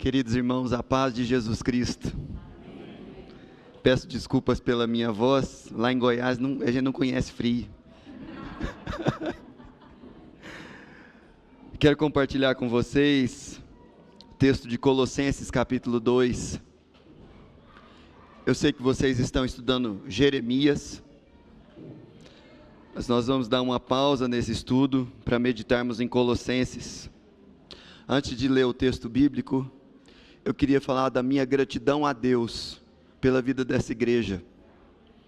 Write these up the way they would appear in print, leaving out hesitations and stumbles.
Queridos irmãos, a paz de Jesus Cristo. Peço desculpas pela minha voz. Lá em Goiás a gente não conhece frio. Quero compartilhar com vocês o texto de Colossenses capítulo 2. Eu sei que vocês estão estudando Jeremias, mas nós vamos dar uma pausa nesse estudo para meditarmos em Colossenses. Antes de ler o texto bíblico, eu queria falar da minha gratidão a Deus pela vida dessa igreja.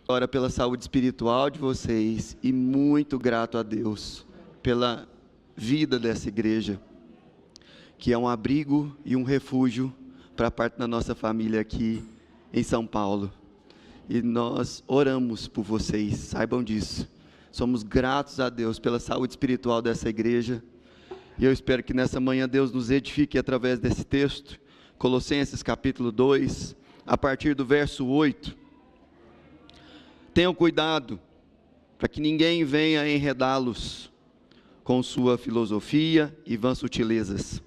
Ora pela saúde espiritual de vocês e muito grato a Deus pela vida dessa igreja, que é um abrigo e um refúgio para parte da nossa família aqui em São Paulo. E nós oramos por vocês, saibam disso. Somos gratos a Deus pela saúde espiritual dessa igreja. E eu espero que nessa manhã Deus nos edifique através desse texto. Colossenses capítulo 2, a partir do verso 8. Tenham cuidado, para que ninguém venha enredá-los com sua filosofia e vãs sutilezas,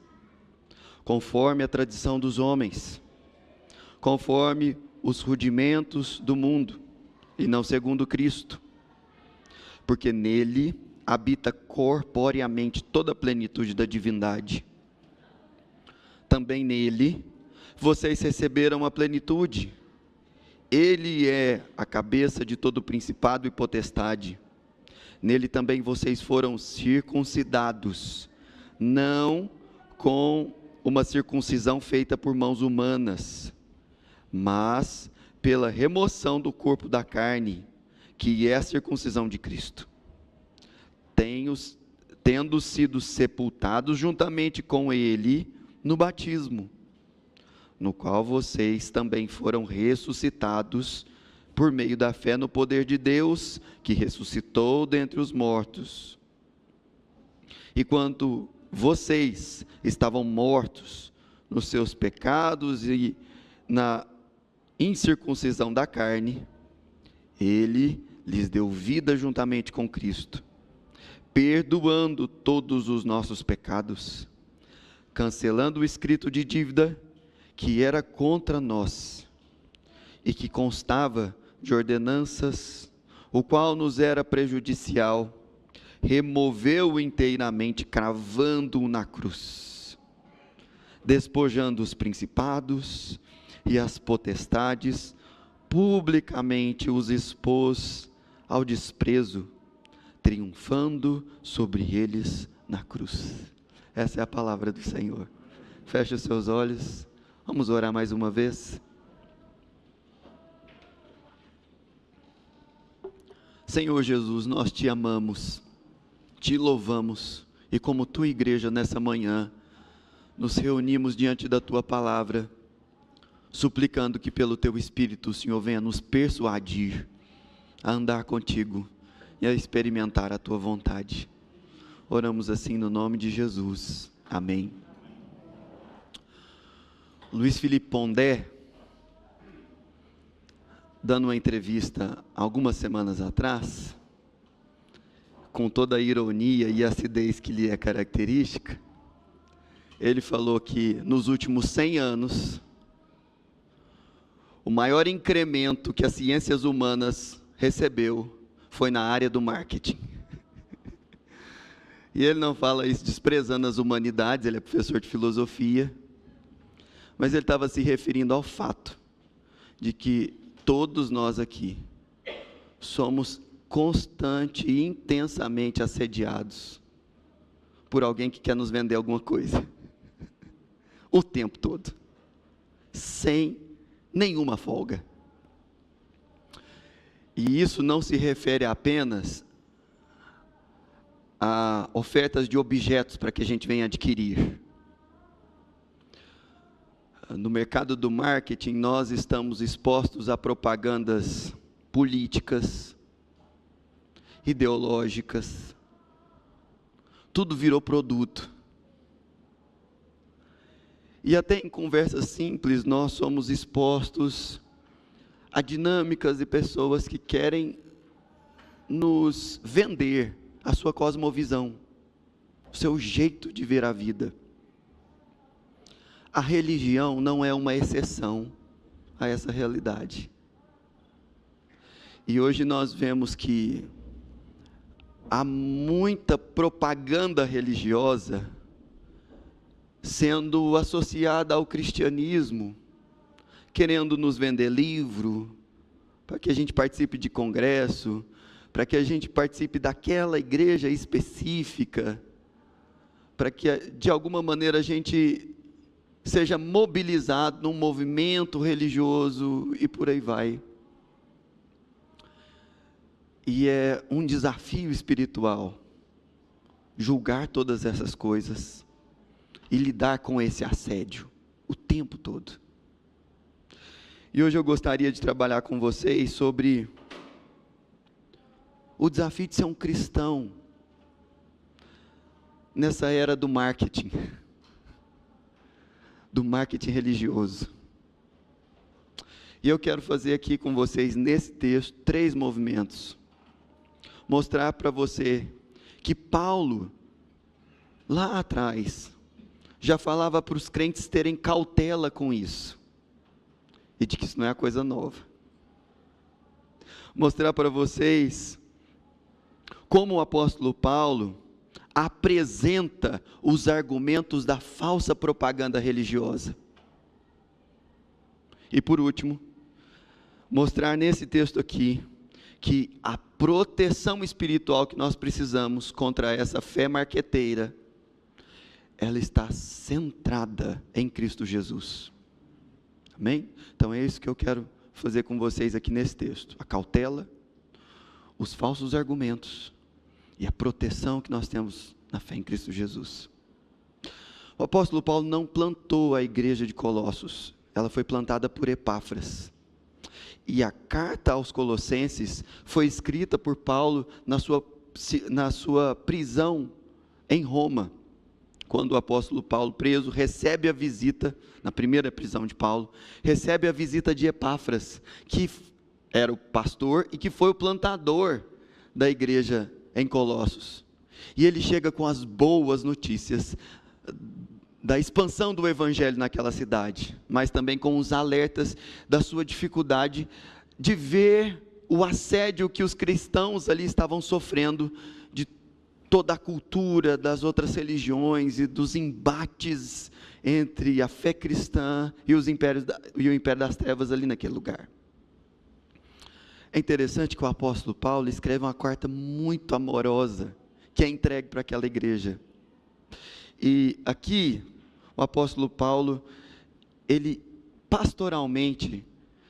conforme a tradição dos homens, conforme os rudimentos do mundo, e não segundo Cristo, porque nele habita corporeamente toda a plenitude da divindade. Também nele, vocês receberam a plenitude. Ele é a cabeça de todo principado e potestade. Nele também vocês foram circuncidados, não com uma circuncisão feita por mãos humanas, mas pela remoção do corpo da carne, que é a circuncisão de Cristo. Tendo sido sepultados juntamente com Ele no batismo, no qual vocês também foram ressuscitados por meio da fé no poder de Deus, que ressuscitou dentre os mortos. E quando vocês estavam mortos nos seus pecados e na incircuncisão da carne, Ele lhes deu vida juntamente com Cristo, perdoando todos os nossos pecados, cancelando o escrito de dívida que era contra nós e que constava de ordenanças, o qual nos era prejudicial, removeu-o inteiramente, cravando-o na cruz, despojando os principados e as potestades, publicamente os expôs ao desprezo, triunfando sobre eles na cruz. Essa é a palavra do Senhor. Feche os seus olhos, vamos orar mais uma vez. Senhor Jesus, nós te amamos, te louvamos, e como tua igreja nessa manhã, nos reunimos diante da tua palavra, suplicando que pelo teu Espírito o Senhor venha nos persuadir a andar contigo e a experimentar a tua vontade. Oramos assim no nome de Jesus, amém. Luiz Felipe Pondé, dando uma entrevista algumas semanas atrás, com toda a ironia e acidez que lhe é característica, ele falou que nos últimos 100 anos, o maior incremento que as ciências humanas recebeu foi na área do marketing. E ele não fala isso desprezando as humanidades, ele é professor de filosofia, mas ele estava se referindo ao fato de que todos nós aqui somos constante e intensamente assediados por alguém que quer nos vender alguma coisa, o tempo todo, sem nenhuma folga. E isso não se refere apenas a ofertas de objetos para que a gente venha adquirir. No mercado do marketing, nós estamos expostos a propagandas políticas, ideológicas, tudo virou produto. E até em conversas simples, nós somos expostos a dinâmicas e pessoas que querem nos vender a sua cosmovisão, o seu jeito de ver a vida. a religião não é uma exceção a essa realidade. E hoje nós vemos que há muita propaganda religiosa sendo associada ao cristianismo, querendo nos vender livro, para que a gente participe de congresso, para que a gente participe daquela igreja específica, para que de alguma maneira a gente seja mobilizado num movimento religioso e por aí vai. E é um desafio espiritual julgar todas essas coisas e lidar com esse assédio o tempo todo. E hoje eu gostaria de trabalhar com vocês sobre o desafio de ser um cristão nessa era do marketing religioso. E eu quero fazer aqui com vocês, nesse texto, 3 movimentos. Mostrar para você que Paulo, lá atrás, já falava para os crentes terem cautela com isso, e de que isso não é coisa nova. Mostrar para vocês como o apóstolo Paulo apresenta os argumentos da falsa propaganda religiosa. E por último, mostrar nesse texto aqui, que a proteção espiritual que nós precisamos contra essa fé marqueteira, ela está centrada em Cristo Jesus. Amém? Então é isso que eu quero fazer com vocês aqui nesse texto. A cautela, os falsos argumentos e a proteção que nós temos na fé em Cristo Jesus. O apóstolo Paulo não plantou a igreja de Colossos, ela foi plantada por Epáfras. E a carta aos Colossenses foi escrita por Paulo na sua prisão em Roma, quando o apóstolo Paulo, preso, recebe a visita, na primeira prisão de Paulo, recebe a visita de Epáfras, que era o pastor e que foi o plantador da igreja em Colossos. E ele chega com as boas notícias da expansão do evangelho naquela cidade, mas também com os alertas da sua dificuldade de ver o assédio que os cristãos ali estavam sofrendo, de toda a cultura das outras religiões e dos embates entre a fé cristã e o império das trevas ali naquele lugar. É interessante que o apóstolo Paulo escreve uma carta muito amorosa, que é entregue para aquela igreja. E aqui, o apóstolo Paulo, ele pastoralmente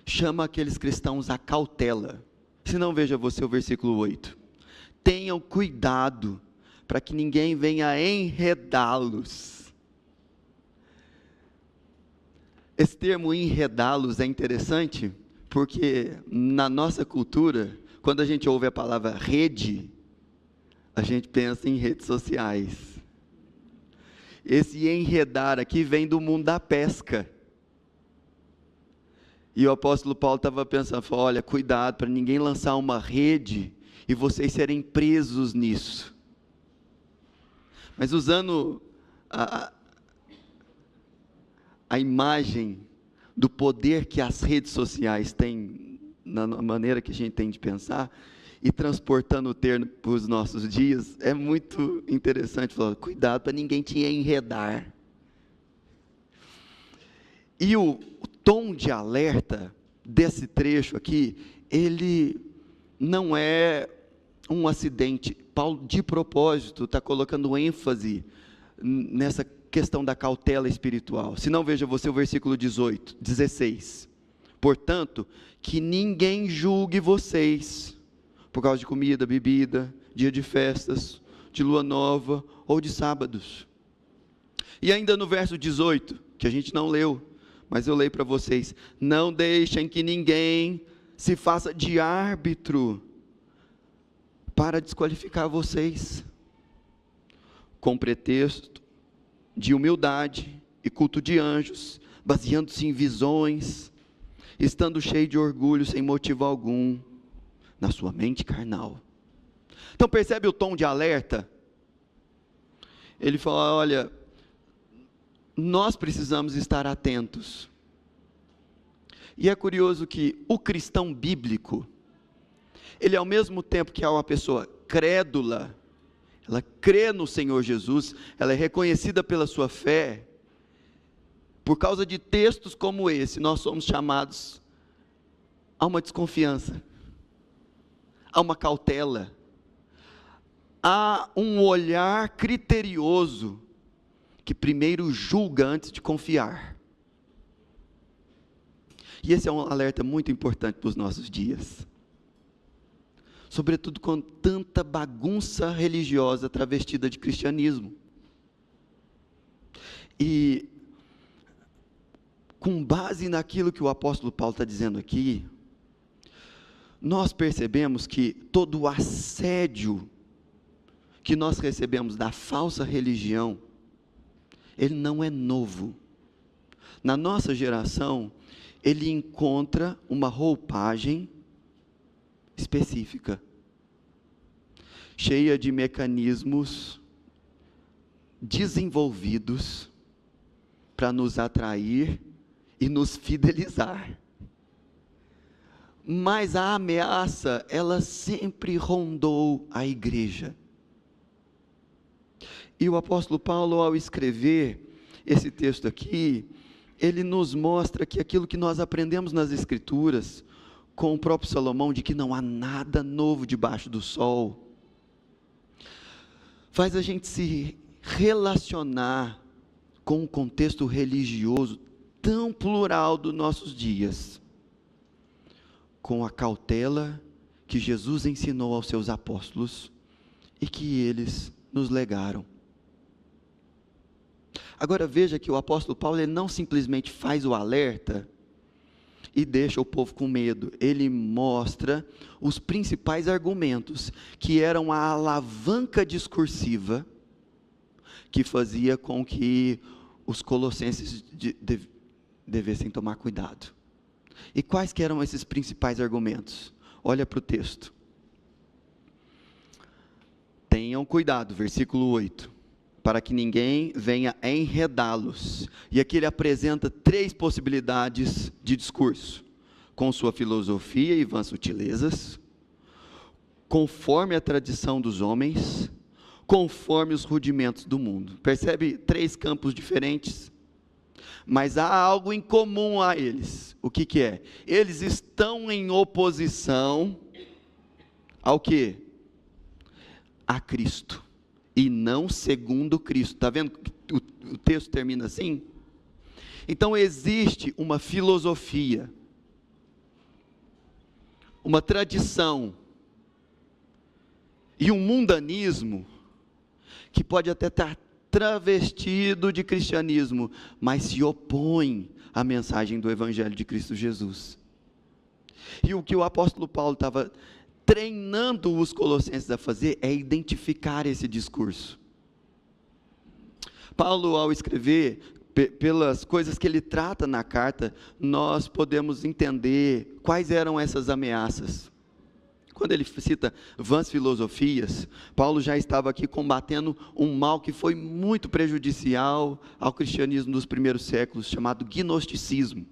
chama aqueles cristãos à cautela. Se não, veja você o versículo 8. Tenham cuidado, para que ninguém venha enredá-los. Esse termo enredá-los é interessante, porque na nossa cultura, quando a gente ouve a palavra rede, a gente pensa em redes sociais. Esse enredar aqui vem do mundo da pesca. E o apóstolo Paulo estava pensando, falou, olha, cuidado para ninguém lançar uma rede e vocês serem presos nisso. Mas usando a imagem do poder que as redes sociais têm, na maneira que a gente tem de pensar, e transportando o termo para os nossos dias, é muito interessante, falar, cuidado para ninguém te enredar. E o tom de alerta desse trecho aqui, ele não é um acidente. Paulo, de propósito, está colocando ênfase nessa questão da cautela espiritual. Se não, veja você o versículo 16. Portanto, que ninguém julgue vocês por causa de comida, bebida, dia de festas, de lua nova ou de sábados. E ainda no verso 18, que a gente não leu, mas eu leio para vocês, não deixem que ninguém se faça de árbitro para desqualificar vocês, com pretexto de humildade e culto de anjos, baseando-se em visões, estando cheio de orgulho sem motivo algum, na sua mente carnal. Então percebe o tom de alerta? Ele fala, olha, nós precisamos estar atentos. E é curioso que o cristão bíblico, ele ao mesmo tempo que é uma pessoa crédula, ela crê no Senhor Jesus, ela é reconhecida pela sua fé, por causa de textos como esse, nós somos chamados a uma desconfiança, a uma cautela, a um olhar criterioso, que primeiro julga antes de confiar. E esse é um alerta muito importante para os nossos dias. Sobretudo com tanta bagunça religiosa travestida de cristianismo. E, com base naquilo que o apóstolo Paulo está dizendo aqui, nós percebemos que todo o assédio que nós recebemos da falsa religião, ele não é novo. Na nossa geração, ele encontra uma roupagem específica, cheia de mecanismos desenvolvidos para nos atrair e nos fidelizar. Mas a ameaça, ela sempre rondou a igreja. E o apóstolo Paulo, ao escrever esse texto aqui, ele nos mostra que aquilo que nós aprendemos nas Escrituras, com o próprio Salomão, de que não há nada novo debaixo do sol, faz a gente se relacionar com um contexto religioso tão plural dos nossos dias, com a cautela que Jesus ensinou aos seus apóstolos e que eles nos legaram. Agora veja que o apóstolo Paulo, ele não simplesmente faz o alerta e deixa o povo com medo, ele mostra os principais argumentos, que eram a alavanca discursiva, que fazia com que os colossenses devessem tomar cuidado. E quais que eram esses principais argumentos? Olha para o texto. Tenham cuidado, versículo 8, para que ninguém venha enredá-los. E aqui ele apresenta 3 possibilidades de discurso: com sua filosofia e vãs sutilezas, conforme a tradição dos homens, conforme os rudimentos do mundo. Percebe 3 campos diferentes? Mas há algo em comum a eles. O que é? Eles estão em oposição ao quê? A Cristo, e não segundo Cristo. Está vendo que o texto termina assim? Então existe uma filosofia, uma tradição, e um mundanismo, que pode até estar travestido de cristianismo, mas se opõe à mensagem do Evangelho de Cristo Jesus. E o que o apóstolo Paulo estava treinando os colossenses a fazer é identificar esse discurso. Paulo, ao escrever, pelas coisas que ele trata na carta, nós podemos entender quais eram essas ameaças. Quando ele cita vãs filosofias, Paulo já estava aqui combatendo um mal que foi muito prejudicial ao cristianismo dos primeiros séculos, chamado gnosticismo,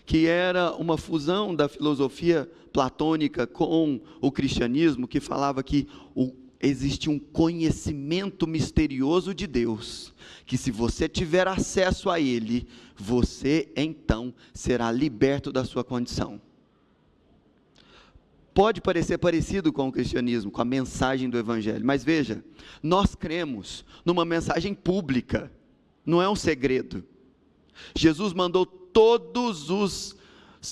que era uma fusão da filosofia platônica com o cristianismo, que falava que existe um conhecimento misterioso de Deus, que se você tiver acesso a ele, você então será liberto da sua condição. Pode parecer parecido com o cristianismo, com a mensagem do Evangelho, mas veja, nós cremos numa mensagem pública, não é um segredo. Jesus mandou todos os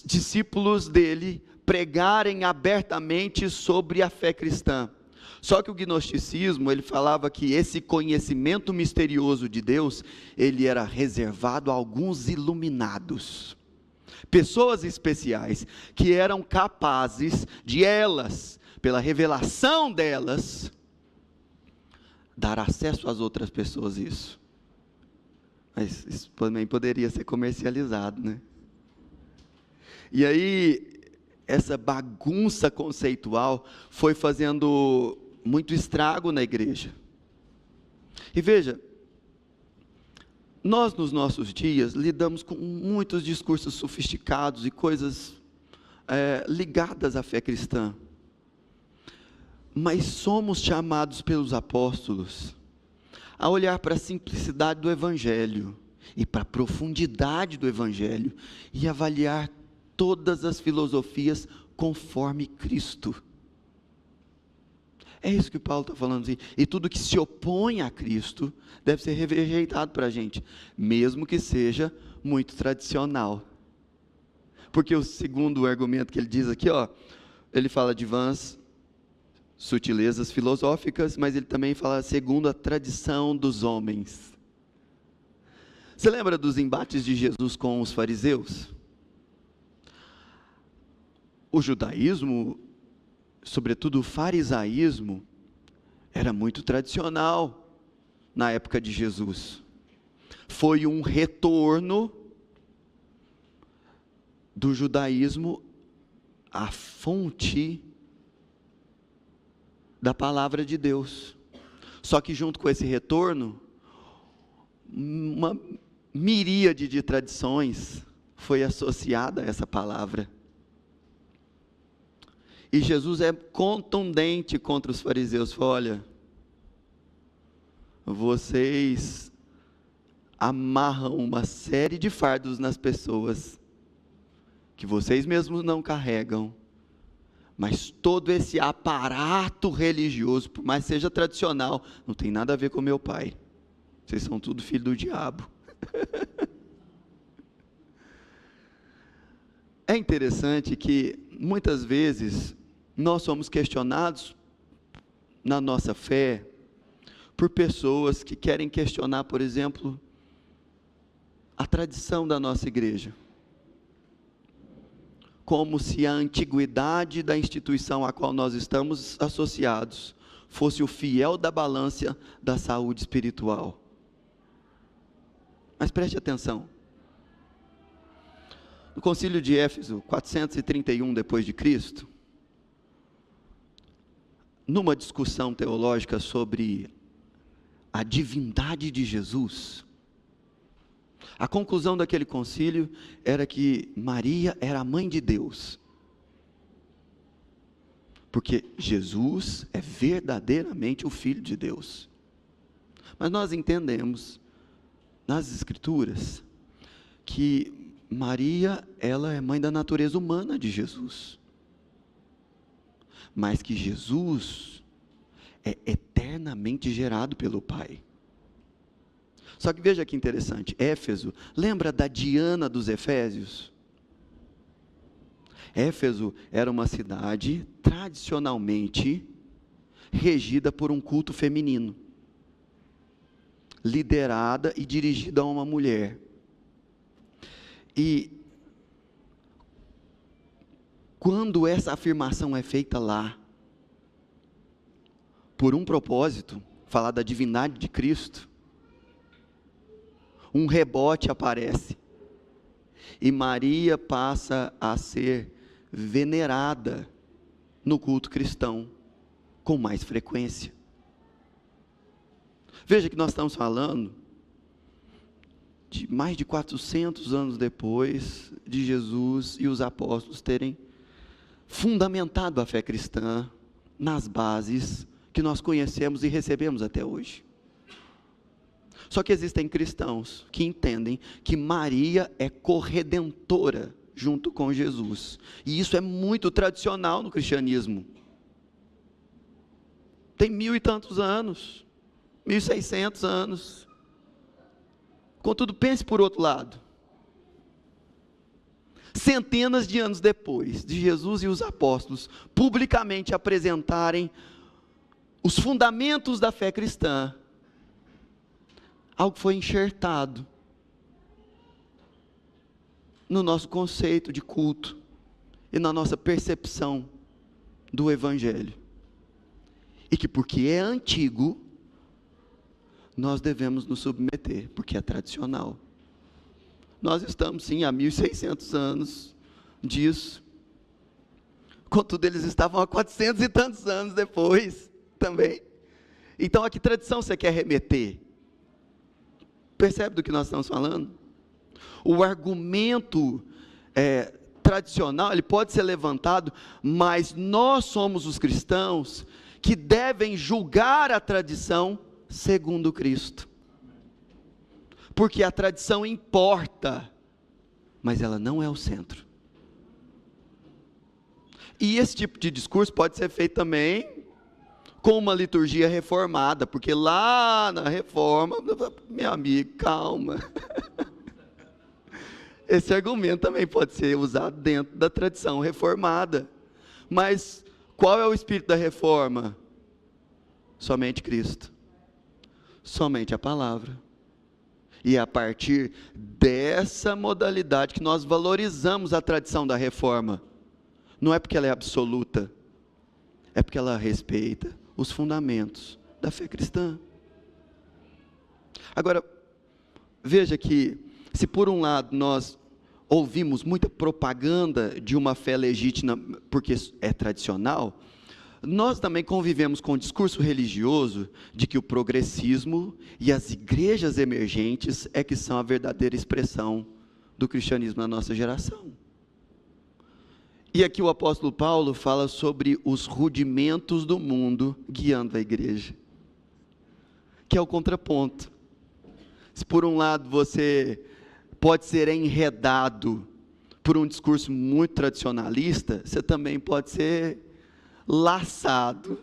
discípulos dele pregarem abertamente sobre a fé cristã. Só que o gnosticismo, ele falava que esse conhecimento misterioso de Deus, ele era reservado a alguns iluminados, pessoas especiais, que eram capazes de elas, pela revelação delas, dar acesso às outras pessoas isso. Mas isso também poderia ser comercializado, né? E aí, essa bagunça conceitual foi fazendo muito estrago na igreja. E veja, Nós, nos nossos dias, lidamos com muitos discursos sofisticados e coisas ligadas à fé cristã. Mas somos chamados pelos apóstolos a olhar para a simplicidade do Evangelho e para a profundidade do Evangelho e avaliar todas as filosofias conforme Cristo. É isso que Paulo está falando assim. E tudo que se opõe a Cristo deve ser rejeitado para a gente, mesmo que seja muito tradicional. Porque o segundo argumento que ele diz aqui, ele fala de vãs sutilezas filosóficas, mas ele também fala segundo a tradição dos homens. Você lembra dos embates de Jesus com os fariseus? O judaísmo, sobretudo o farisaísmo, era muito tradicional na época de Jesus. Foi um retorno do judaísmo à fonte da palavra de Deus. Só que junto com esse retorno, uma miríade de tradições foi associada a essa palavra. E Jesus é contundente contra os fariseus. Fala, olha, vocês amarram uma série de fardos nas pessoas que vocês mesmos não carregam, mas todo esse aparato religioso, por mais que seja tradicional, não tem nada a ver com meu pai. Vocês são tudo filho do diabo. É interessante que muitas vezes nós somos questionados na nossa fé por pessoas que querem questionar, por exemplo, a tradição da nossa igreja, como se a antiguidade da instituição a qual nós estamos associados fosse o fiel da balança da saúde espiritual. Mas preste atenção. No concílio de Éfeso, 431 depois de Cristo, numa discussão teológica sobre a divindade de Jesus, a conclusão daquele concílio era que Maria era a mãe de Deus, porque Jesus é verdadeiramente o Filho de Deus. Mas nós entendemos nas Escrituras que Maria, ela é mãe da natureza humana de Jesus, mas que Jesus é eternamente gerado pelo Pai. Só que veja que interessante, Éfeso, lembra da Diana dos Efésios? Éfeso era uma cidade tradicionalmente regida por um culto feminino, liderada e dirigida a uma mulher. E quando essa afirmação é feita lá, por um propósito, falar da divindade de Cristo, um rebote aparece, e Maria passa a ser venerada no culto cristão, com mais frequência. Veja que nós estamos falando de mais de 400 anos depois de Jesus e os apóstolos terem fundamentado a fé cristã nas bases que nós conhecemos e recebemos até hoje. Só que existem cristãos que entendem que Maria é corredentora junto com Jesus, e isso é muito tradicional no cristianismo. Tem 1000 e tantos anos, 1600 anos. Contudo, pense por outro lado. Centenas de anos depois de Jesus e os apóstolos publicamente apresentarem os fundamentos da fé cristã, algo foi enxertado no nosso conceito de culto e na nossa percepção do Evangelho. E que porque é antigo, nós devemos nos submeter, porque é tradicional. Nós estamos sim há 1600 anos disso, contudo eles estavam há 400 e tantos anos depois também. Então a que tradição você quer remeter? Percebe do que nós estamos falando? O argumento tradicional, ele pode ser levantado, mas nós somos os cristãos que devem julgar a tradição segundo Cristo. Porque a tradição importa, mas ela não é o centro. E esse tipo de discurso pode ser feito também com uma liturgia reformada, porque lá na reforma, meu amigo, calma. Esse argumento também pode ser usado dentro da tradição reformada. Mas qual é o espírito da reforma? Somente Cristo. Somente a palavra. E é a partir dessa modalidade que nós valorizamos a tradição da reforma. Não é porque ela é absoluta, é porque ela respeita os fundamentos da fé cristã. Agora, veja que, se por um lado nós ouvimos muita propaganda de uma fé legítima, porque é tradicional, nós também convivemos com o discurso religioso de que o progressismo e as igrejas emergentes é que são a verdadeira expressão do cristianismo na nossa geração. E aqui o apóstolo Paulo fala sobre os rudimentos do mundo guiando a igreja, que é o contraponto. Se por um lado você pode ser enredado por um discurso muito tradicionalista, você também pode ser laçado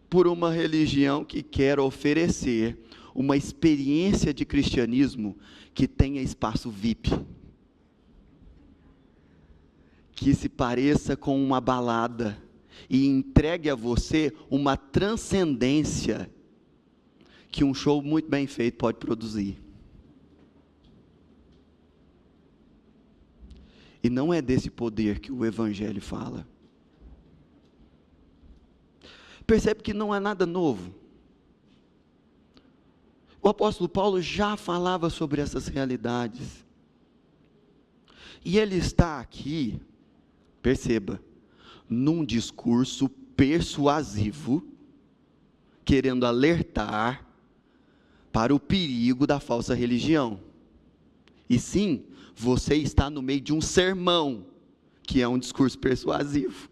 por uma religião que quer oferecer uma experiência de cristianismo que tenha espaço VIP, que se pareça com uma balada e entregue a você uma transcendência que um show muito bem feito pode produzir. E não é desse poder que o Evangelho fala. Percebe que não é nada novo. O apóstolo Paulo já falava sobre essas realidades. E ele está aqui, perceba, num discurso persuasivo, querendo alertar para o perigo da falsa religião. E sim, você está no meio de um sermão, que é um discurso persuasivo.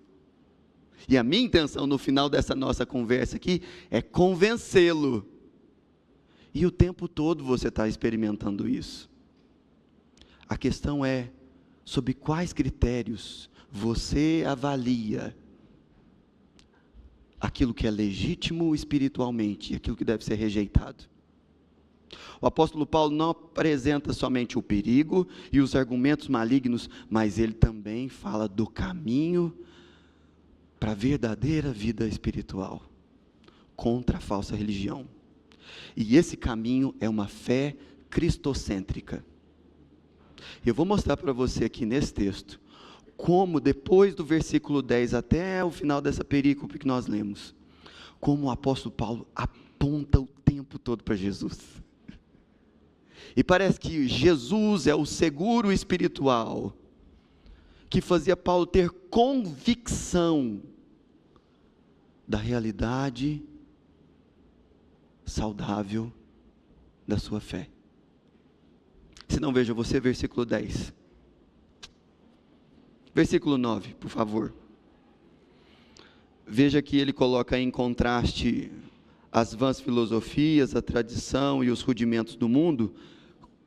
E a minha intenção no final dessa nossa conversa aqui é convencê-lo. E o tempo todo você está experimentando isso. A questão é, sob quais critérios você avalia aquilo que é legítimo espiritualmente e aquilo que deve ser rejeitado? O apóstolo Paulo não apresenta somente o perigo e os argumentos malignos, mas ele também fala do caminho para a verdadeira vida espiritual, contra a falsa religião. E esse caminho é uma fé cristocêntrica. Eu vou mostrar para você aqui nesse texto, como depois do versículo 10 até o final dessa perícope que nós lemos, como o apóstolo Paulo aponta o tempo todo para Jesus. E parece que Jesus é o seguro espiritual, que fazia Paulo ter convicção da realidade saudável da sua fé. Se não, veja você, versículo 10. Versículo 9, por favor. Veja que ele coloca em contraste as vãs filosofias, a tradição e os rudimentos do mundo,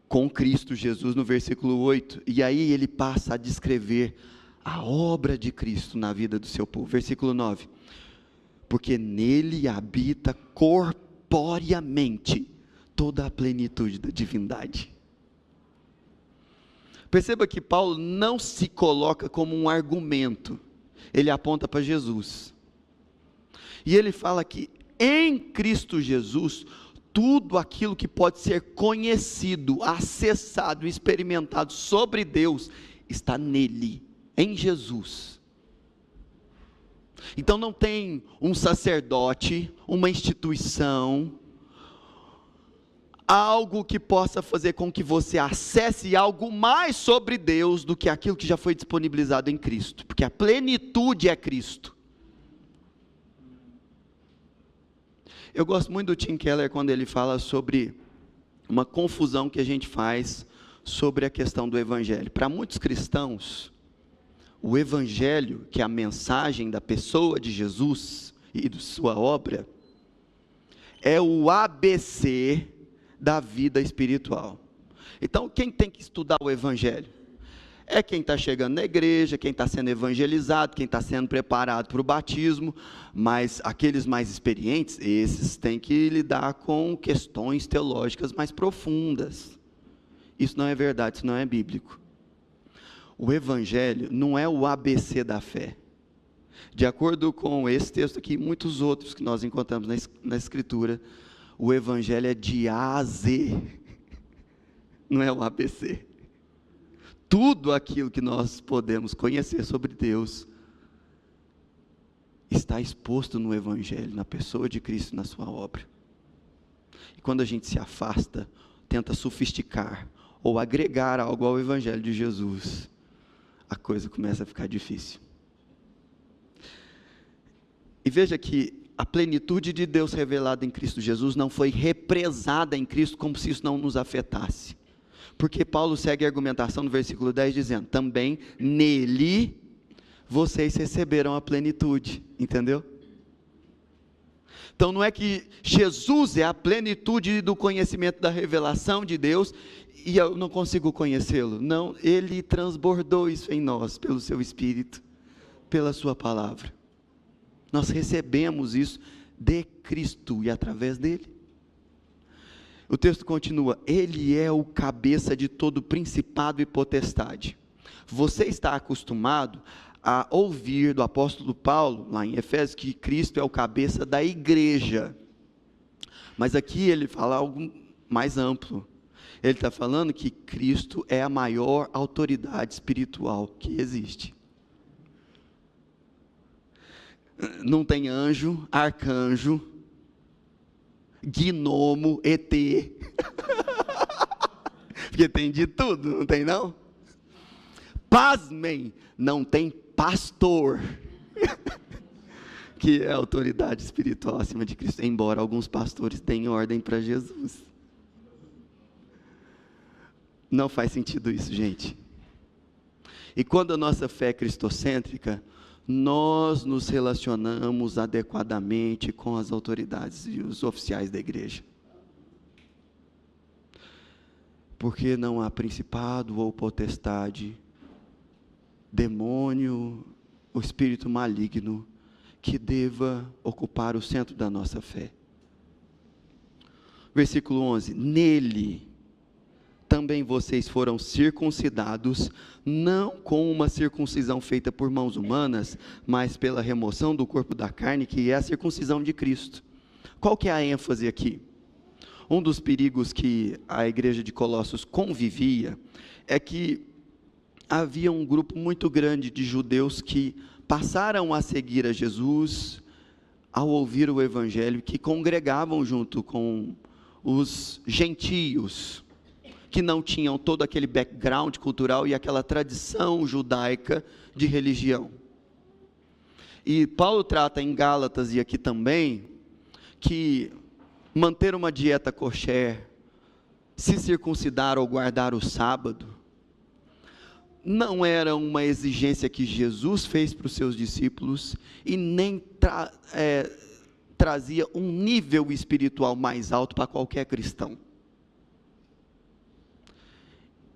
com Cristo Jesus no versículo 8, e aí ele passa a descrever a obra de Cristo na vida do seu povo. Versículo 9, porque nele habita corporeamente toda a plenitude da divindade. Perceba que Paulo não se coloca como um argumento, ele aponta para Jesus, e ele fala que em Cristo Jesus, tudo aquilo que pode ser conhecido, acessado, experimentado sobre Deus, está nele, em Jesus. Então não tem um sacerdote, uma instituição, algo que possa fazer com que você acesse algo mais sobre Deus do que aquilo que já foi disponibilizado em Cristo, porque a plenitude é Cristo. Eu gosto muito do Tim Keller quando ele fala sobre uma confusão que a gente faz sobre a questão do Evangelho. Para muitos cristãos, o Evangelho, que é a mensagem da pessoa de Jesus e de sua obra, é o ABC da vida espiritual. Então, quem tem que estudar o Evangelho? É quem está chegando na igreja, quem está sendo evangelizado, quem está sendo preparado para o batismo, mas aqueles mais experientes, esses têm que lidar com questões teológicas mais profundas. Isso não é verdade, isso não é bíblico. O Evangelho não é o ABC da fé. De acordo com esse texto aqui e muitos outros que nós encontramos na Escritura, o Evangelho é de A a Z, não é o ABC. Tudo aquilo que nós podemos conhecer sobre Deus está exposto no Evangelho, na pessoa de Cristo, na sua obra. E quando a gente se afasta, tenta sofisticar ou agregar algo ao Evangelho de Jesus, a coisa começa a ficar difícil. E veja que a plenitude de Deus revelada em Cristo Jesus não foi represada em Cristo como se isso não nos afetasse. Porque Paulo segue a argumentação no versículo 10 dizendo, também nele vocês receberam a plenitude, entendeu? Então não é que Jesus é a plenitude do conhecimento da revelação de Deus e eu não consigo conhecê-lo. Não, ele transbordou isso em nós, pelo seu Espírito, pela sua palavra. Nós recebemos isso de Cristo e através dele. O texto continua, ele é o cabeça de todo principado e potestade. Você está acostumado a ouvir do apóstolo Paulo, lá em Efésios, que Cristo é o cabeça da igreja. Mas aqui ele fala algo mais amplo. Ele está falando que Cristo é a maior autoridade espiritual que existe. Não tem anjo, arcanjo, gnomo, ET, porque tem de tudo, não tem não? Pasmem, não tem pastor, que é a autoridade espiritual acima de Cristo, embora alguns pastores tenham ordem para Jesus. Não faz sentido isso, gente. E quando a nossa fé é cristocêntrica, nós nos relacionamos adequadamente com as autoridades e os oficiais da igreja. Porque não há principado ou potestade, demônio ou espírito maligno que deva ocupar o centro da nossa fé. Versículo 11, nele também vocês foram circuncidados, não com uma circuncisão feita por mãos humanas, mas pela remoção do corpo da carne, que é a circuncisão de Cristo. Qual que é a ênfase aqui? Um dos perigos que a igreja de Colossos convivia, é que havia um grupo muito grande de judeus que passaram a seguir a Jesus, ao ouvir o Evangelho, que congregavam junto com os gentios, que não tinham todo aquele background cultural e aquela tradição judaica de religião. E Paulo trata em Gálatas e aqui também, que manter uma dieta kosher, se circuncidar ou guardar o sábado, não era uma exigência que Jesus fez para os seus discípulos, e nem trazia um nível espiritual mais alto para qualquer cristão.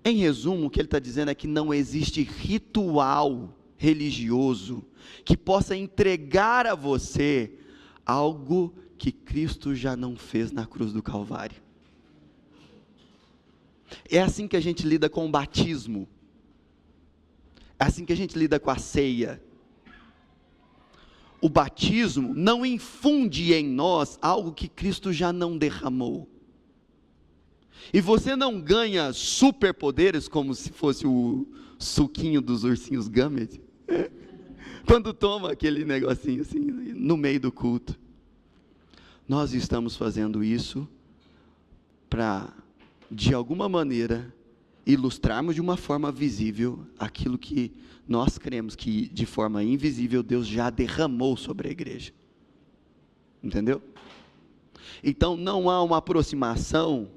Em resumo, o que ele está dizendo é que não existe ritual religioso que possa entregar a você algo que Cristo já não fez na cruz do Calvário. É assim que a gente lida com o batismo. É assim que a gente lida com a ceia. O batismo não infunde em nós algo que Cristo já não derramou. E você não ganha superpoderes como se fosse o suquinho dos ursinhos Gummy. Quando toma aquele negocinho assim, no meio do culto. Nós estamos fazendo isso para, de alguma maneira, ilustrarmos de uma forma visível aquilo que nós cremos que de forma invisível Deus já derramou sobre a igreja. Entendeu? Então não há uma aproximação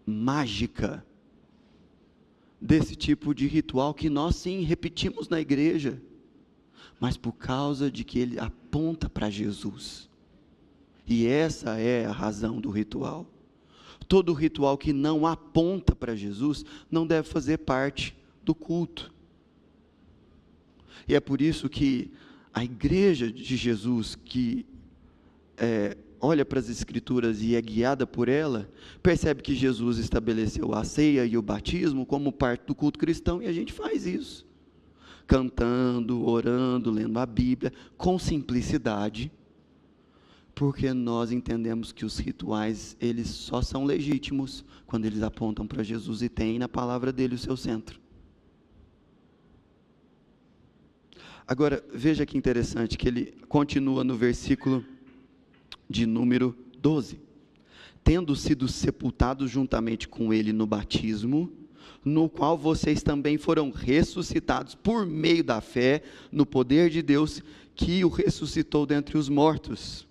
mágica desse tipo de ritual que nós sim repetimos na igreja, mas por causa de que ele aponta para Jesus. E essa é a razão do ritual. Todo ritual que não aponta para Jesus não deve fazer parte do culto. E é por isso que a igreja de Jesus, que olha para as Escrituras e é guiada por ela, percebe que Jesus estabeleceu a ceia e o batismo como parte do culto cristão, e a gente faz isso, cantando, orando, lendo a Bíblia, com simplicidade, porque nós entendemos que os rituais, eles só são legítimos quando eles apontam para Jesus e têm na palavra dele o seu centro. Agora, veja que interessante, que ele continua no versículo de número 12. Tendo sido sepultados juntamente com ele no batismo, no qual vocês também foram ressuscitados por meio da fé no poder de Deus, que o ressuscitou dentre os mortos.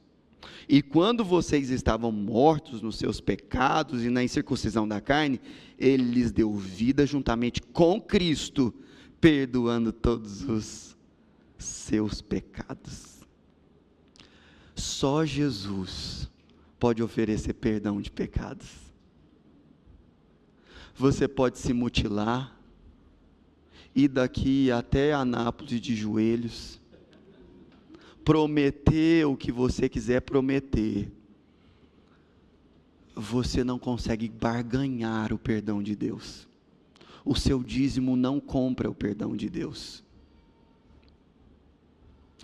E quando vocês estavam mortos nos seus pecados e na incircuncisão da carne, ele lhes deu vida juntamente com Cristo, perdoando todos os seus pecados. Só Jesus pode oferecer perdão de pecados. Você pode se mutilar, ir daqui até Anápolis de joelhos, prometer o que você quiser prometer, você não consegue barganhar o perdão de Deus. O seu dízimo não compra o perdão de Deus.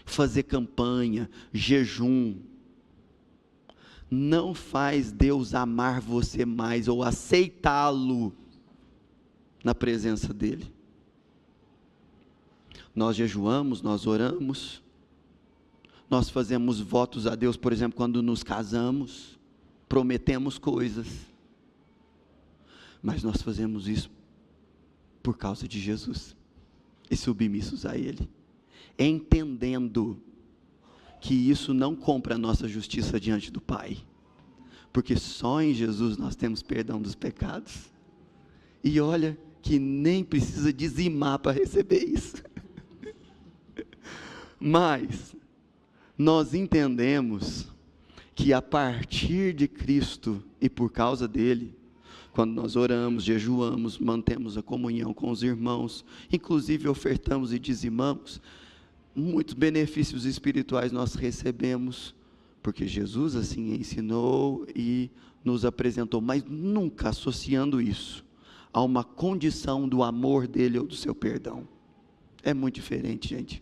Fazer campanha, jejum, não faz Deus amar você mais ou aceitá-lo na presença dele. Nós jejuamos, nós oramos, nós fazemos votos a Deus, por exemplo, quando nos casamos, prometemos coisas, mas nós fazemos isso por causa de Jesus e submissos a ele, entendendo que isso não compra a nossa justiça diante do Pai, porque só em Jesus nós temos perdão dos pecados, e olha que nem precisa dizimar para receber isso, mas nós entendemos que a partir de Cristo e por causa dele, quando nós oramos, jejuamos, mantemos a comunhão com os irmãos, inclusive ofertamos e dizimamos, muitos benefícios espirituais nós recebemos, porque Jesus assim ensinou e nos apresentou, mas nunca associando isso a uma condição do amor dele ou do seu perdão. É muito diferente, gente,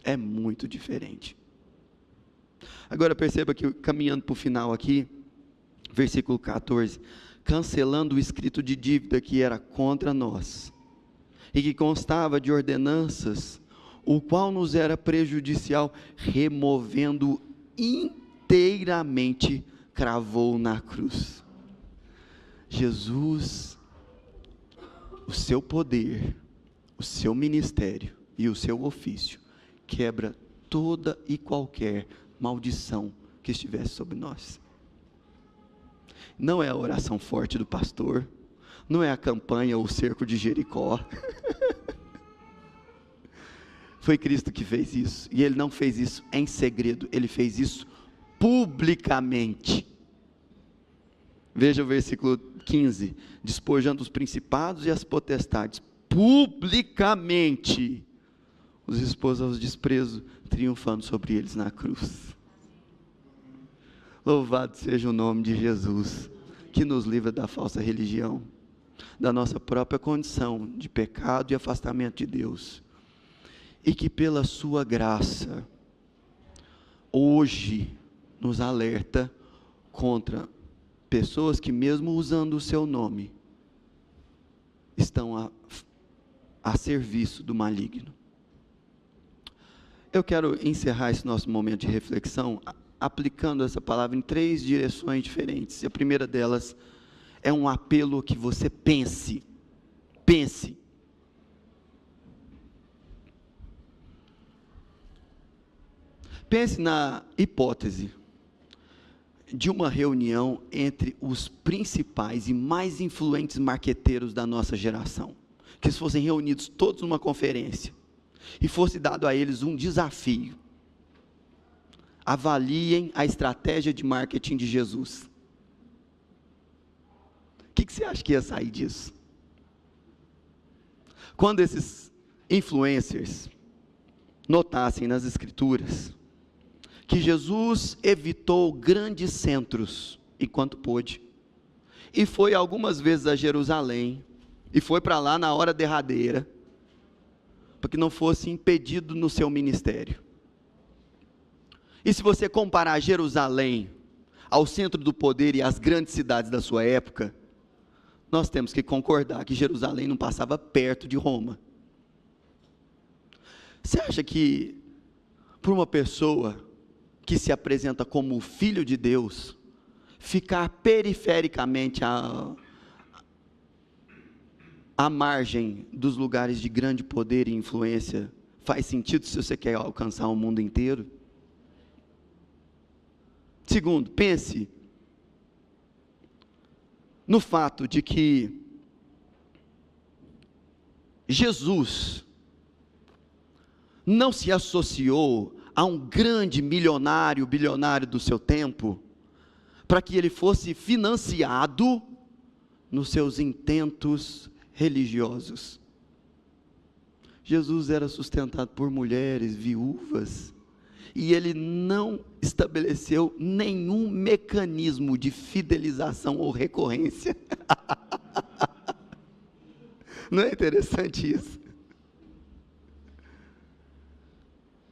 é muito diferente. Agora perceba que, caminhando para o final aqui, versículo 14, cancelando o escrito de dívida que era contra nós, e que constava de ordenanças, o qual nos era prejudicial, removendo inteiramente, cravou na cruz. Jesus, o seu poder, o seu ministério e o seu ofício, quebra toda e qualquer maldição que estivesse sobre nós. Não é a oração forte do pastor, não é a campanha ou o cerco de Jericó, foi Cristo que fez isso, e ele não fez isso em segredo, ele fez isso publicamente. Veja o versículo 15, despojando os principados e as potestades, publicamente, os expôs aos desprezos, triunfando sobre eles na cruz. Louvado seja o nome de Jesus, que nos livra da falsa religião, da nossa própria condição de pecado e afastamento de Deus, e que pela sua graça, hoje, nos alerta contra pessoas que mesmo usando o seu nome, estão a serviço do maligno. Eu quero encerrar esse nosso momento de reflexão, aplicando essa palavra em 3 direções diferentes. E a primeira delas é um apelo que você pense. pense na hipótese de uma reunião entre os principais e mais influentes marqueteiros da nossa geração, que eles fossem reunidos todos numa conferência, e fosse dado a eles um desafio: avaliem a estratégia de marketing de Jesus. O que você acha que ia sair disso? Quando esses influencers notassem nas Escrituras que Jesus evitou grandes centros enquanto pôde, e foi algumas vezes a Jerusalém, e foi para lá na hora derradeira, para que não fosse impedido no seu ministério. E se você comparar Jerusalém ao centro do poder e às grandes cidades da sua época, nós temos que concordar que Jerusalém não passava perto de Roma. Você acha que, para uma pessoa que se apresenta como filho de Deus, ficar perifericamente à margem dos lugares de grande poder e influência, faz sentido se você quer alcançar o mundo inteiro? Segundo, pense no fato de que Jesus não se associou a um grande milionário, bilionário do seu tempo, para que ele fosse financiado nos seus intentos religiosos. Jesus era sustentado por mulheres viúvas, e ele não estabeleceu nenhum mecanismo de fidelização ou recorrência. Não é interessante isso?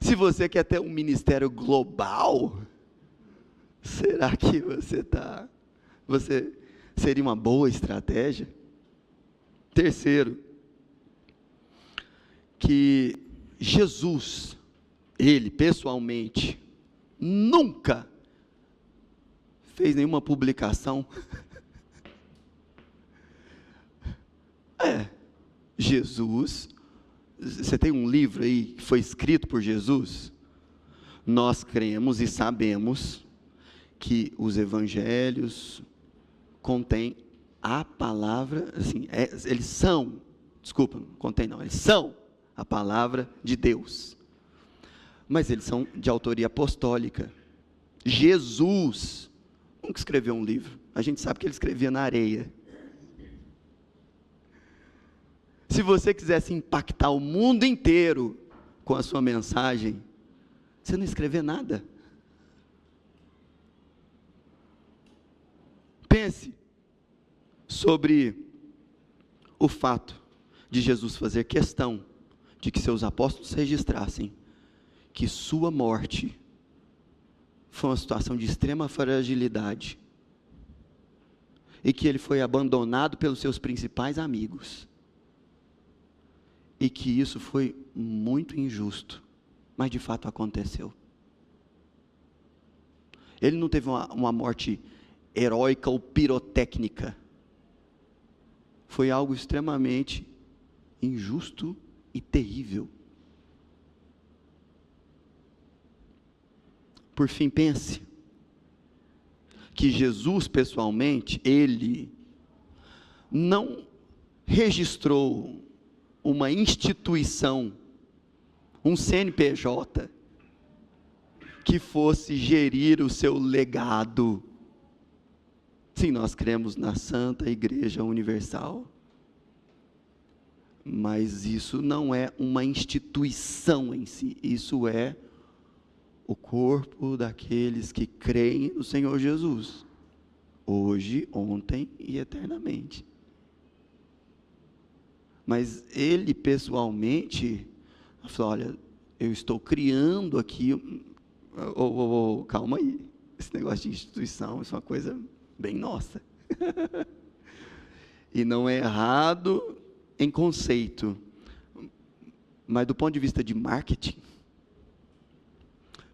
Se você quer ter um ministério global, será que você seria uma boa estratégia? Terceiro, que Jesus, ele pessoalmente, nunca fez nenhuma publicação. Jesus, você tem um livro aí que foi escrito por Jesus? Nós cremos e sabemos que os evangelhos contêm a palavra, assim, eles são a palavra de Deus, mas eles são de autoria apostólica. Jesus nunca escreveu um livro, a gente sabe que ele escrevia na areia. Se você quisesse impactar o mundo inteiro com a sua mensagem, você não escrever nada. Pense sobre o fato de Jesus fazer questão de que seus apóstolos registrassem que sua morte foi uma situação de extrema fragilidade, e que ele foi abandonado pelos seus principais amigos, e que isso foi muito injusto, mas de fato aconteceu. Ele não teve uma morte heróica ou pirotécnica, foi algo extremamente injusto e terrível. Por fim, pense que Jesus pessoalmente, ele não registrou uma instituição, um CNPJ, que fosse gerir o seu legado. Sim, nós cremos na Santa Igreja Universal, mas isso não é uma instituição em si, isso é o corpo daqueles que creem no Senhor Jesus, hoje, ontem e eternamente. Mas ele pessoalmente falou: olha, eu estou criando aqui, calma aí, esse negócio de instituição, isso é uma coisa bem nossa. E não é errado em conceito, mas do ponto de vista de marketing,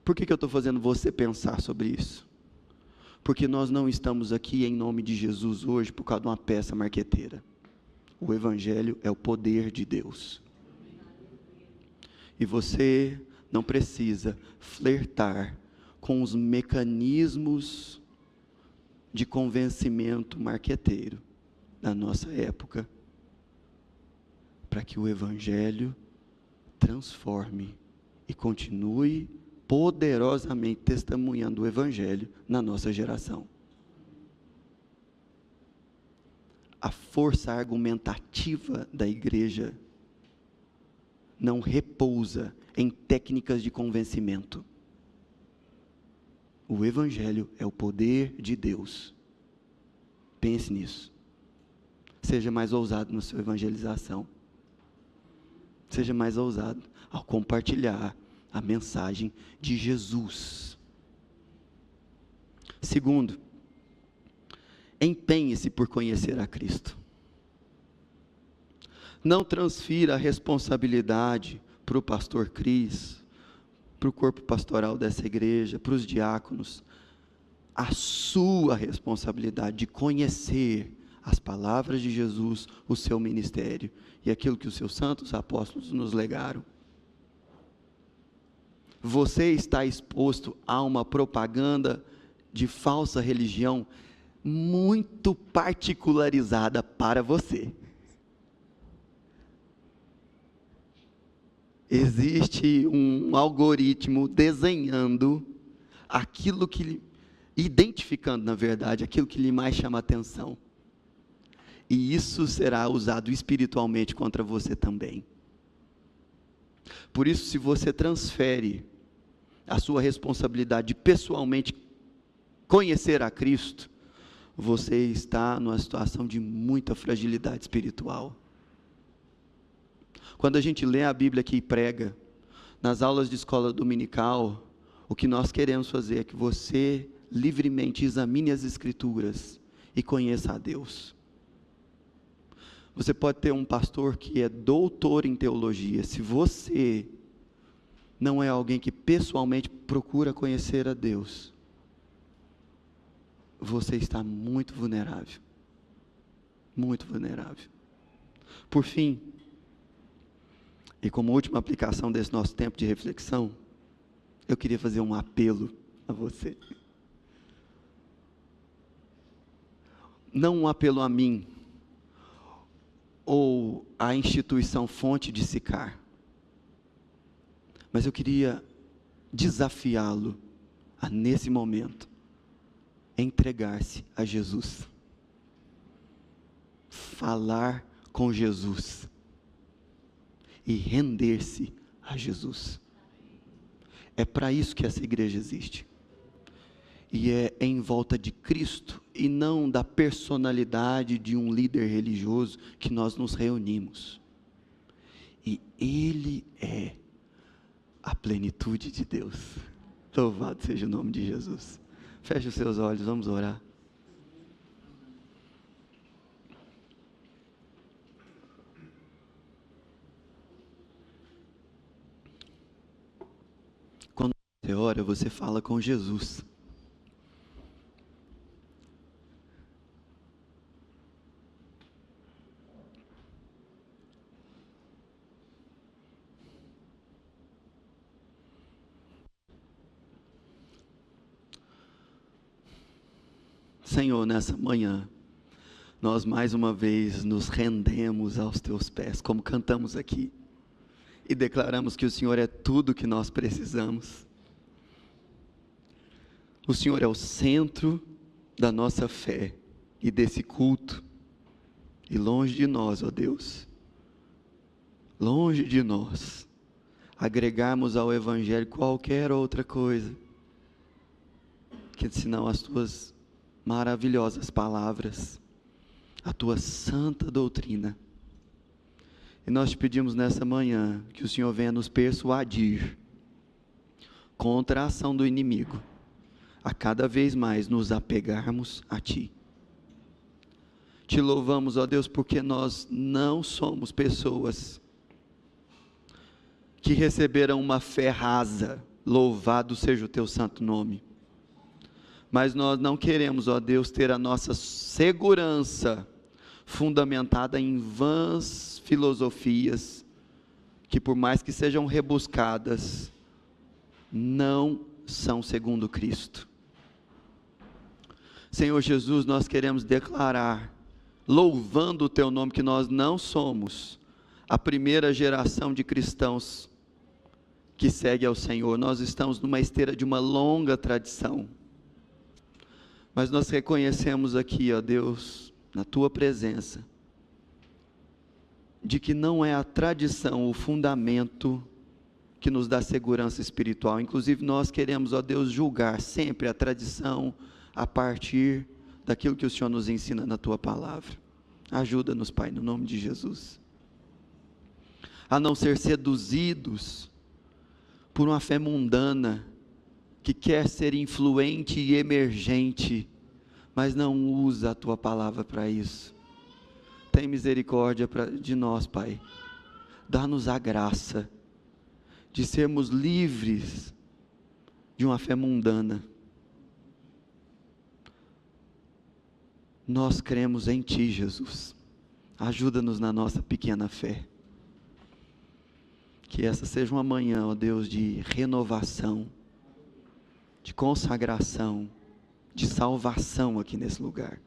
por que eu estou fazendo você pensar sobre isso? Porque nós não estamos aqui em nome de Jesus hoje por causa de uma peça marqueteira. O Evangelho é o poder de Deus. E você não precisa flertar com os mecanismos de convencimento marqueteiro da nossa época, para que o Evangelho transforme e continue poderosamente testemunhando o Evangelho na nossa geração. A força argumentativa da igreja não repousa em técnicas de convencimento. O Evangelho é o poder de Deus. Pense nisso. Seja mais ousado na sua evangelização. Seja mais ousado ao compartilhar a mensagem de Jesus. Segundo, empenhe-se por conhecer a Cristo. Não transfira a responsabilidade para o pastor Cris, para o corpo pastoral dessa igreja, para os diáconos. A sua responsabilidade de conhecer as palavras de Jesus, o seu ministério e aquilo que os seus santos apóstolos nos legaram. Você está exposto a uma propaganda de falsa religião muito particularizada para você. Existe um algoritmo desenhando aquilo que, identificando na verdade, aquilo que lhe mais chama atenção. E isso será usado espiritualmente contra você também. Por isso, se você transfere a sua responsabilidade de pessoalmente conhecer a Cristo, você está numa situação de muita fragilidade espiritual. Quando a gente lê a Bíblia aqui e prega, nas aulas de escola dominical, o que nós queremos fazer é que você livremente examine as Escrituras e conheça a Deus. Você pode ter um pastor que é doutor em teologia. Se você não é alguém que pessoalmente procura conhecer a Deus, você está muito vulnerável. Muito vulnerável. Por fim, e como última aplicação desse nosso tempo de reflexão, eu queria fazer um apelo a você. Não um apelo a mim, ou à instituição Fonte de Sicar, mas eu queria desafiá-lo a, nesse momento, entregar-se a Jesus, falar com Jesus e render-se a Jesus. É para isso que essa igreja existe, e é em volta de Cristo e não da personalidade de um líder religioso que nós nos reunimos, e Ele é a plenitude de Deus. Louvado seja o nome de Jesus. Feche os seus olhos, vamos orar. Quando você ora, você fala com Jesus. Senhor, nessa manhã, nós mais uma vez nos rendemos aos teus pés, como cantamos aqui, e declaramos que o Senhor é tudo que nós precisamos. O Senhor é o centro da nossa fé e desse culto, e longe de nós, ó Deus, longe de nós, agregarmos ao Evangelho qualquer outra coisa, que senão as tuas maravilhosas palavras, a tua santa doutrina. E nós te pedimos nessa manhã que o Senhor venha nos persuadir contra a ação do inimigo, a cada vez mais nos apegarmos a Ti. Te louvamos, ó Deus, porque nós não somos pessoas que receberam uma fé rasa, louvado seja o Teu santo nome. Mas nós não queremos, ó Deus, ter a nossa segurança fundamentada em vãs filosofias, que por mais que sejam rebuscadas, não são segundo Cristo. Senhor Jesus, nós queremos declarar, louvando o teu nome, que nós não somos a primeira geração de cristãos que segue ao Senhor. Nós estamos numa esteira de uma longa tradição, mas nós reconhecemos aqui, ó Deus, na tua presença, de que não é a tradição o fundamento que nos dá segurança espiritual. Inclusive nós queremos, ó Deus, julgar sempre a tradição a partir daquilo que o Senhor nos ensina na tua palavra. Ajuda-nos, Pai, no nome de Jesus, a não ser seduzidos por uma fé mundana, que quer ser influente e emergente, mas não usa a tua palavra para isso. Tem misericórdia de nós, Pai. Dá-nos a graça de sermos livres de uma fé mundana. Nós cremos em Ti, Jesus. Ajuda-nos na nossa pequena fé. Que essa seja uma manhã, ó Deus, de renovação, de consagração, de salvação aqui nesse lugar.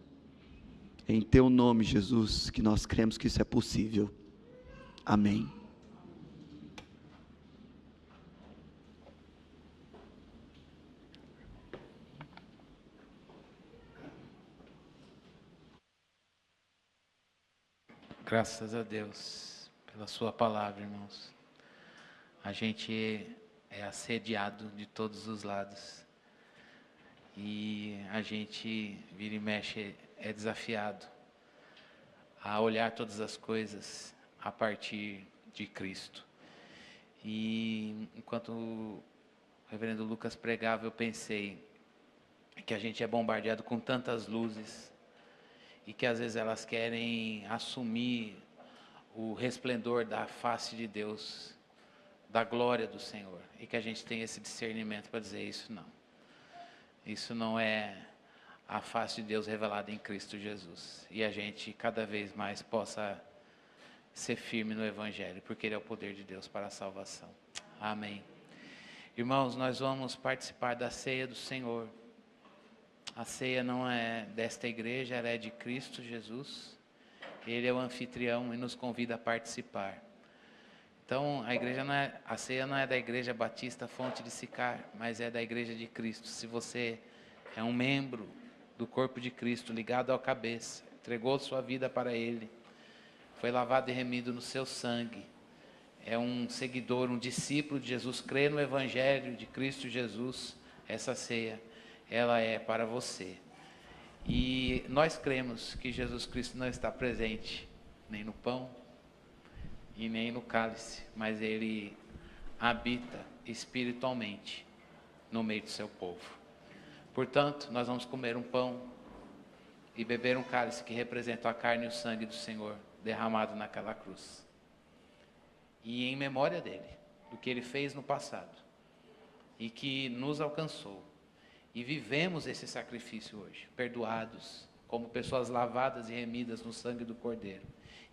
Em Teu nome, Jesus, que nós cremos que isso é possível. Amém. Graças a Deus pela sua palavra, irmãos. A gente é assediado de todos os lados. E a gente, vira e mexe, é desafiado a olhar todas as coisas a partir de Cristo. E enquanto o reverendo Lucas pregava, eu pensei que a gente é bombardeado com tantas luzes, e que às vezes elas querem assumir o resplendor da face de Deus, da glória do Senhor, e que a gente tem esse discernimento para dizer: isso não é a face de Deus revelada em Cristo Jesus, e a gente cada vez mais possa ser firme no Evangelho, porque Ele é o poder de Deus para a salvação. Amém. Irmãos, nós vamos participar da ceia do Senhor. A ceia não é desta igreja, ela é de Cristo Jesus. Ele é o anfitrião e nos convida a participar. Então, a ceia não é da Igreja Batista Fonte de Sicar, mas é da Igreja de Cristo. Se você é um membro do corpo de Cristo, ligado ao cabeça, entregou sua vida para Ele, foi lavado e remido no seu sangue, é um seguidor, um discípulo de Jesus, crê no Evangelho de Cristo Jesus, essa ceia, ela é para você. E nós cremos que Jesus Cristo não está presente nem no pão e nem no cálice, mas Ele habita espiritualmente no meio do seu povo. Portanto, nós vamos comer um pão e beber um cálice que representa a carne e o sangue do Senhor derramado naquela cruz. E em memória dele, do que Ele fez no passado e que nos alcançou. E vivemos esse sacrifício hoje, perdoados, como pessoas lavadas e remidas no sangue do Cordeiro,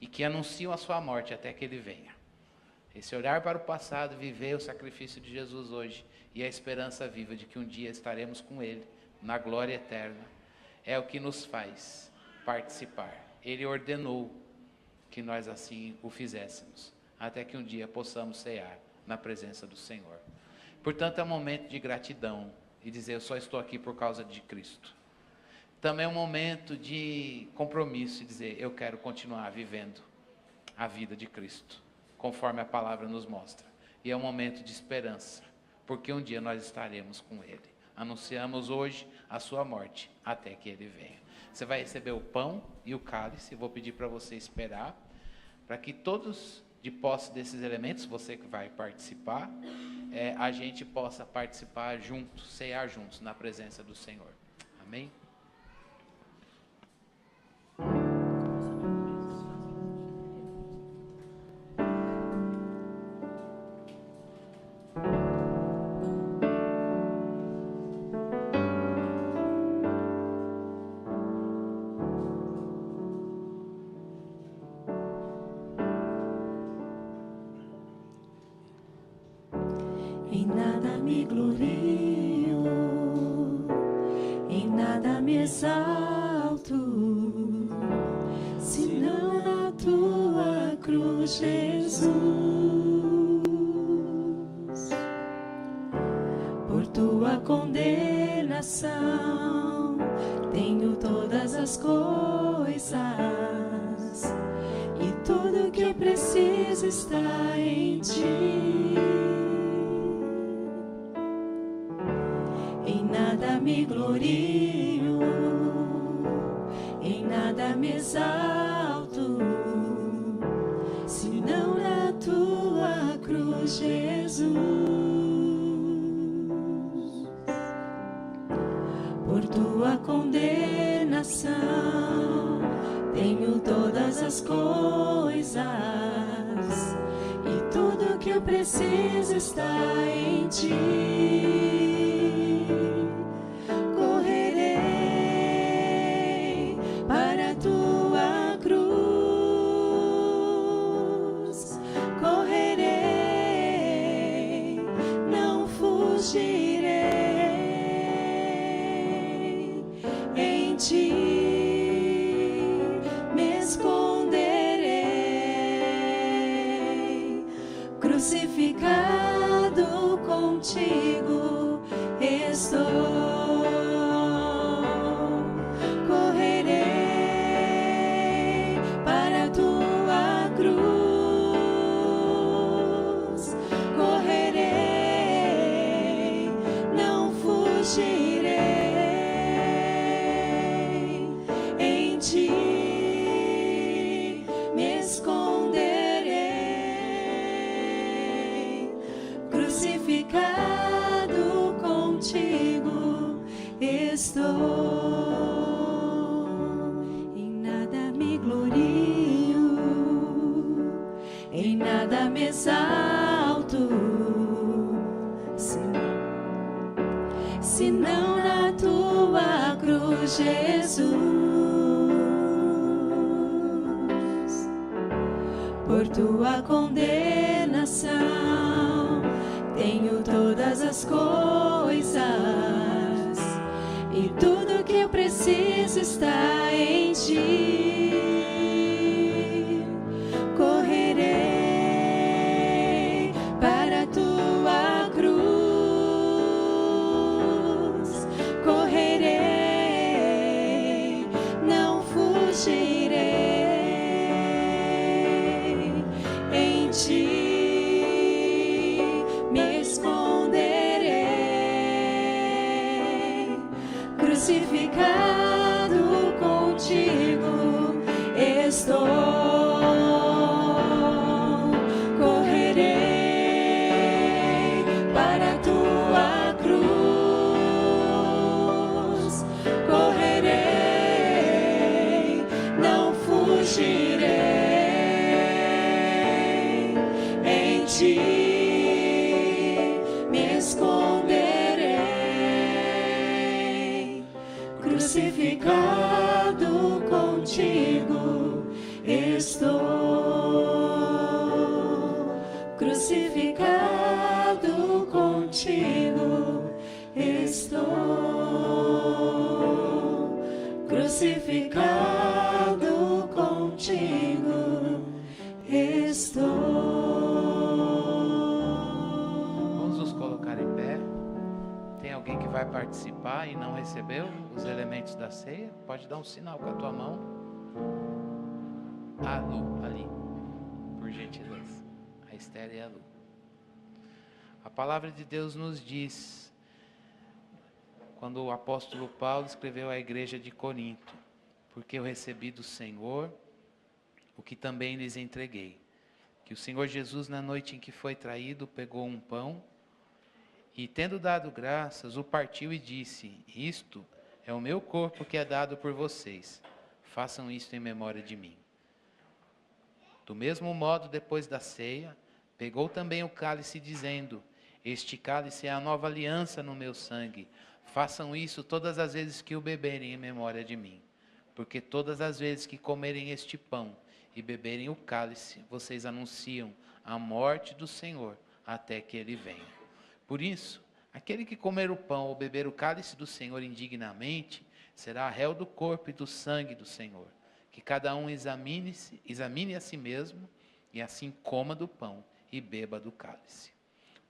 e que anunciam a sua morte até que Ele venha. Esse olhar para o passado, viver o sacrifício de Jesus hoje, e a esperança viva de que um dia estaremos com Ele, na glória eterna, é o que nos faz participar. Ele ordenou que nós assim o fizéssemos, até que um dia possamos cear na presença do Senhor. Portanto, é um momento de gratidão, e dizer: eu só estou aqui por causa de Cristo. Também é um momento de compromisso, e dizer: eu quero continuar vivendo a vida de Cristo, conforme a palavra nos mostra. E é um momento de esperança, porque um dia nós estaremos com Ele. Anunciamos hoje a sua morte, até que Ele venha. Você vai receber o pão e o cálice. Vou pedir para você esperar, para que todos, de posse desses elementos, você que vai participar, a gente possa participar juntos, cear juntos na presença do Senhor. Amém? Em nada me glorio, em nada me exalto, senão na tua cruz, Jesus. Por tua condenação tenho todas as coisas, e tudo que eu preciso está em ti. Em nada me glorio, em nada me exalto, senão na tua cruz, Jesus. Por tua condenação tenho todas as coisas, e tudo que eu preciso está em ti. Correrei para a tua cruz, correrei, não fugirei, em ti me esconderei, crucificado contigo estou. Correrei para a tua cruz, correrei, não fugirei, em ti me esconderei, crucificado contigo estou. Em nada me glorio, em nada me exalto, senão na tua cruz, Jesus. Por tua condenação tenho todas as coisas, e tudo que eu preciso está em ti. Correrei para a tua cruz, correrei, não fugirei, em ti me esconderei, crucificado contigo estou. Correrei para a tua cruz, correrei, não fugirei, em ti me esconderei, crucificado contigo estou. Crucificado contigo estou. Crucificado contigo estou. Vamos nos colocar em pé. Tem alguém que vai participar e não recebeu os elementos da ceia? Pode dar um sinal com a tua mão. A Lu, ali, por gentileza. A Esther e a Lu. A palavra de Deus nos diz, quando o apóstolo Paulo escreveu à igreja de Corinto: porque eu recebi do Senhor o que também lhes entreguei, que o Senhor Jesus, na noite em que foi traído, pegou um pão e, tendo dado graças, o partiu e disse: isto é o meu corpo que é dado por vocês, façam isto em memória de mim. Do mesmo modo, depois da ceia, pegou também o cálice, dizendo: este cálice é a nova aliança no meu sangue, façam isso todas as vezes que o beberem em memória de mim. Porque todas as vezes que comerem este pão e beberem o cálice, vocês anunciam a morte do Senhor até que ele venha. Por isso, Aquele que comer o pão ou beber o cálice do Senhor indignamente, será réu do corpo e do sangue do Senhor. Que cada um examine a si mesmo, e assim coma do pão e beba do cálice.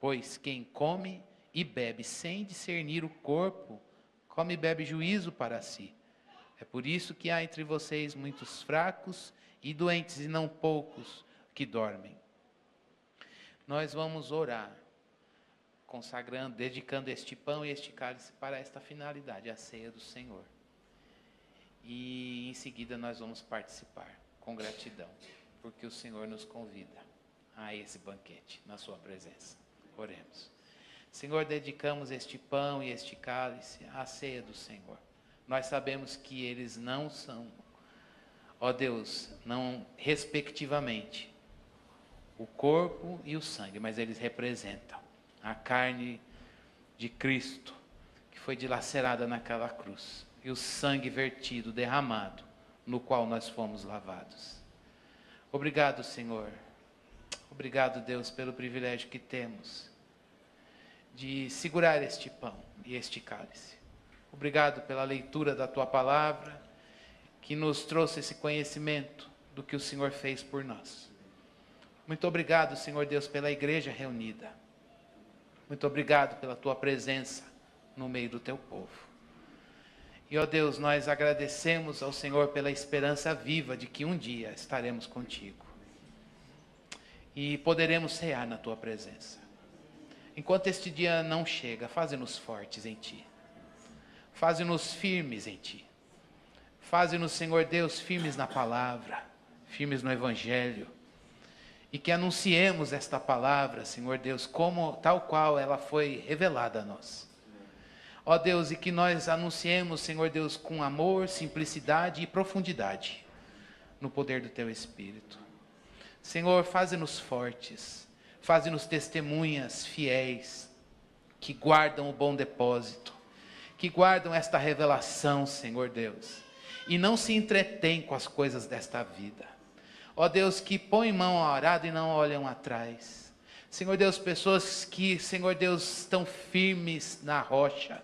Pois quem come e bebe sem discernir o corpo, come e bebe juízo para si. É por isso que há entre vocês muitos fracos e doentes, e não poucos que dormem. Nós vamos orar, consagrando, dedicando este pão e este cálice para esta finalidade, a ceia do Senhor. E em seguida nós vamos participar com gratidão, porque o Senhor nos convida a esse banquete, na sua presença. Oremos. Senhor, dedicamos este pão e este cálice à ceia do Senhor. Nós sabemos que eles não são, ó Deus, não respectivamente, o corpo e o sangue, mas eles representam a carne de Cristo, que foi dilacerada naquela cruz, e o sangue vertido, derramado, no qual nós fomos lavados. Obrigado, Senhor. Obrigado, Deus, pelo privilégio que temos de segurar este pão e este cálice. Obrigado pela leitura da Tua palavra, que nos trouxe esse conhecimento do que o Senhor fez por nós. Muito obrigado, Senhor Deus, pela igreja reunida. Muito obrigado pela Tua presença no meio do Teu povo. E, ó Deus, nós agradecemos ao Senhor pela esperança viva de que um dia estaremos contigo. E poderemos cear na Tua presença. Enquanto este dia não chega, faze-nos fortes em Ti. Faze-nos firmes em Ti. Faze-nos, Senhor Deus, firmes na palavra, firmes no Evangelho. E que anunciemos esta palavra, Senhor Deus, como tal qual ela foi revelada a nós. Ó Deus, e que nós anunciemos, Senhor Deus, com amor, simplicidade e profundidade, no poder do Teu Espírito. Senhor, faze-nos fortes, faze-nos testemunhas fiéis, que guardam o bom depósito, que guardam esta revelação, Senhor Deus, e não se entretêm com as coisas desta vida. Ó Deus, que põem mão ao arado e não olham atrás. Senhor Deus, pessoas que, Senhor Deus, estão firmes na rocha.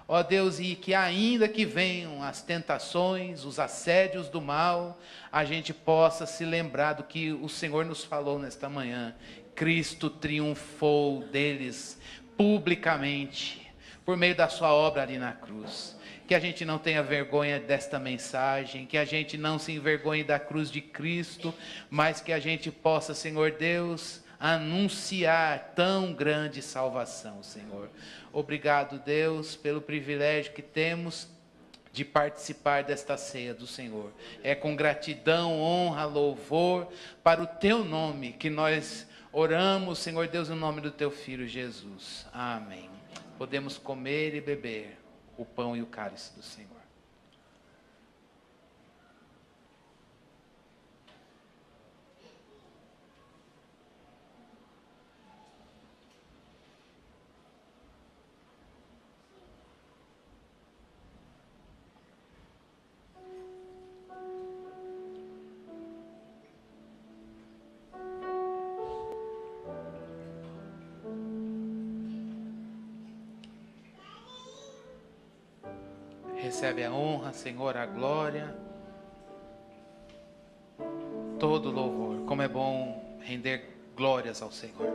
Ó Deus, e que ainda que venham as tentações, os assédios do mal, a gente possa se lembrar do que o Senhor nos falou nesta manhã. Cristo triunfou deles publicamente, por meio da sua obra ali na cruz. Que a gente não tenha vergonha desta mensagem, que a gente não se envergonhe da cruz de Cristo, mas que a gente possa, Senhor Deus, anunciar tão grande salvação, Senhor. Obrigado, Deus, pelo privilégio que temos de participar desta ceia do Senhor. É com gratidão, honra, louvor para o Teu nome que nós oramos, Senhor Deus, no nome do Teu Filho Jesus. Amém. Podemos comer e beber o pão e o cálice do Senhor. Recebe a honra, Senhor, a glória, todo louvor. Como é bom render glórias ao Senhor.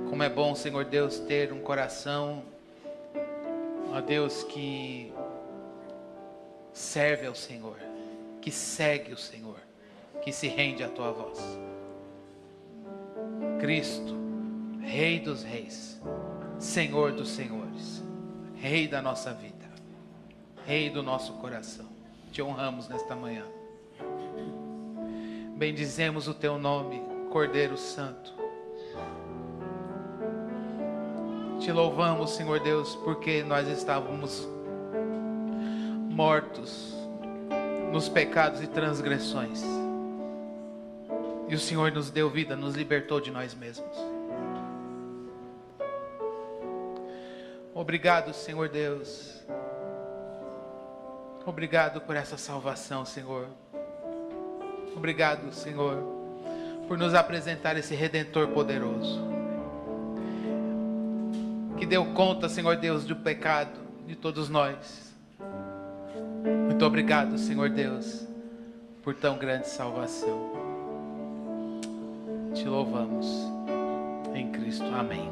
Como é bom, Senhor Deus, ter um coração, ó Deus, que serve ao Senhor, que segue o Senhor, que se rende à Tua voz. Cristo, Rei dos reis, Senhor dos senhores, Rei da nossa vida, Rei do nosso coração, Te honramos nesta manhã. Bendizemos o Teu nome, Cordeiro Santo. Te louvamos, Senhor Deus, porque nós estávamos mortos nos pecados e transgressões, e o Senhor nos deu vida, nos libertou de nós mesmos. Obrigado, Senhor Deus. Obrigado por essa salvação, Senhor. Obrigado, Senhor, por nos apresentar esse Redentor poderoso. que deu conta, Senhor Deus, do pecado de todos nós. Muito obrigado, Senhor Deus, por tão grande salvação. Te louvamos em Cristo. Amém.